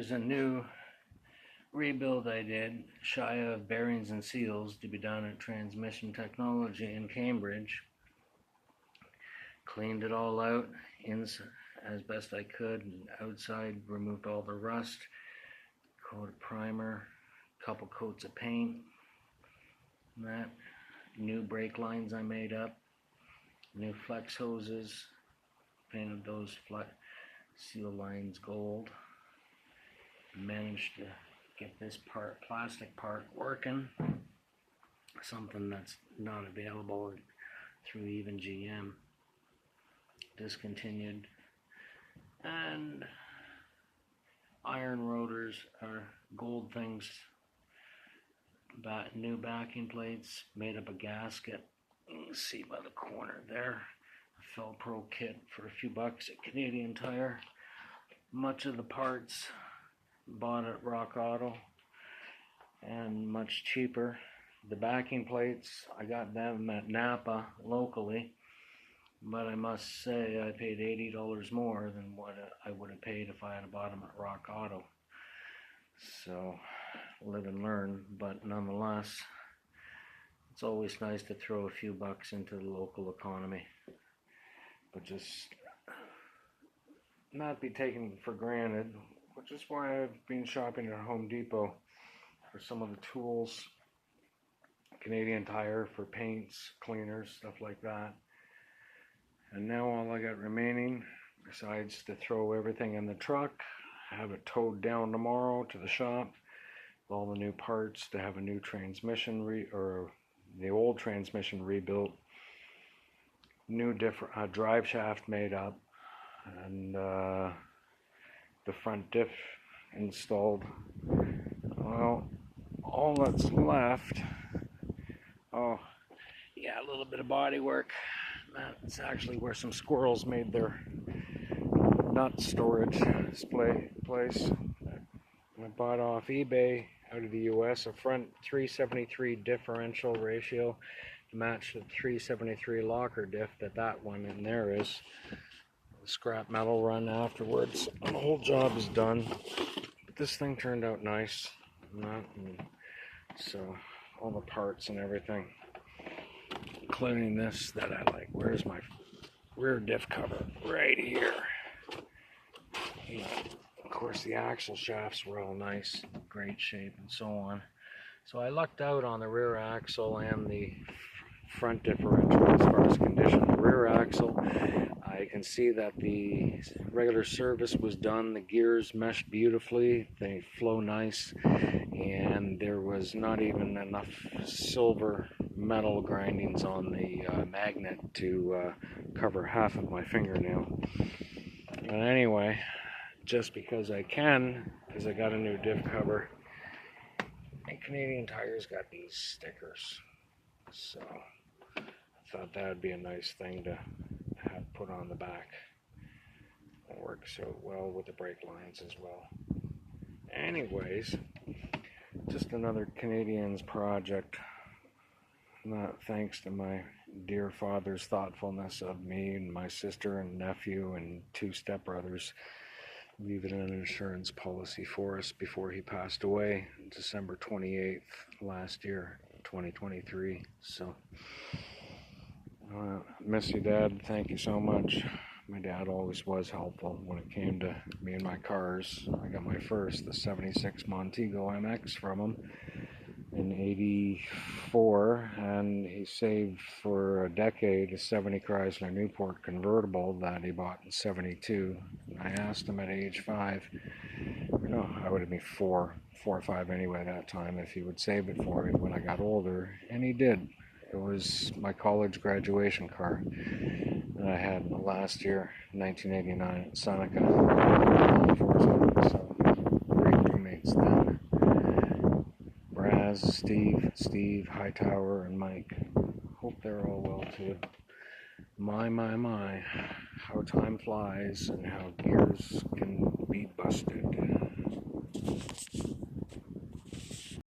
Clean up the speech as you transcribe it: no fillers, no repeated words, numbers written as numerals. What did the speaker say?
There's a new rebuild I did, shy of bearings and seals, to be done at Transmission Technology in Cambridge. Cleaned it all out as best I could, and outside removed all the rust, coat of primer, couple coats of paint, and that. New brake lines I made up, new flex hoses, painted those seal lines gold. Managed to get this plastic part working, something that's not available through even GM. Discontinued. And iron rotors are gold things. New backing plates, made up a gasket. You can see by the corner there. A Felpro kit for a few bucks at Canadian Tire. Much of the parts bought at Rock Auto and much cheaper. The backing plates, I got them at Napa locally, but I must say I paid $80 more than what I would have paid if I had bought them at Rock Auto. So live and learn, but nonetheless, it's always nice to throw a few bucks into the local economy, but just not be taken for granted, which is why I've been shopping at Home Depot for some of the tools, Canadian Tire for paints, cleaners, stuff like that. And now all I got remaining, besides to throw everything in the truck, have it towed down tomorrow to the shop with all the new parts, to have a new transmission or the old transmission rebuilt, new drive shaft made up, and the front diff installed. Well, all that's left, oh yeah, a little bit of body work. That's actually where some squirrels made their nut storage place. I bought off eBay out of the US a front 373 differential ratio to match the 373 locker diff that one in there is. Scrap metal run afterwards. The whole job is done. But this thing turned out nice. So all the parts and everything, including this that I like. Where's my rear diff cover? Right here. Of course, the axle shafts were all nice, great shape, and so on. So I lucked out on the rear axle and the front differential as far as condition. The rear axle, I can see that the regular service was done. The gears meshed beautifully. They flow nice, and there was not even enough silver metal grindings on the magnet to cover half of my fingernail. But anyway, just because I can, because I got a new diff cover, and Canadian Tire's got these stickers, so I thought that would be a nice thing to have put on the back. It works so well with the brake lines as well. Anyways, just another Canadian's project, not thanks to my dear father's thoughtfulness of me and my sister and nephew and 2 stepbrothers leaving an insurance policy for us before he passed away December 28th last year, 2023. So miss you, Dad. Thank you so much. My dad always was helpful when it came to me and my cars. I got my first, the 76 Montego MX from him in '84, and he saved for a decade a '70 Chrysler Newport convertible that he bought in '72. I asked him at age 5, no, I would have been 4 or 5 anyway that time, if he would save it for me when I got older, and he did. It was my college graduation car that I had last year, 1989, at Seneca. So, great roommates then. Braz, Steve, Hightower, and Mike. Hope they're all well too. My, how time flies and how gears can be busted.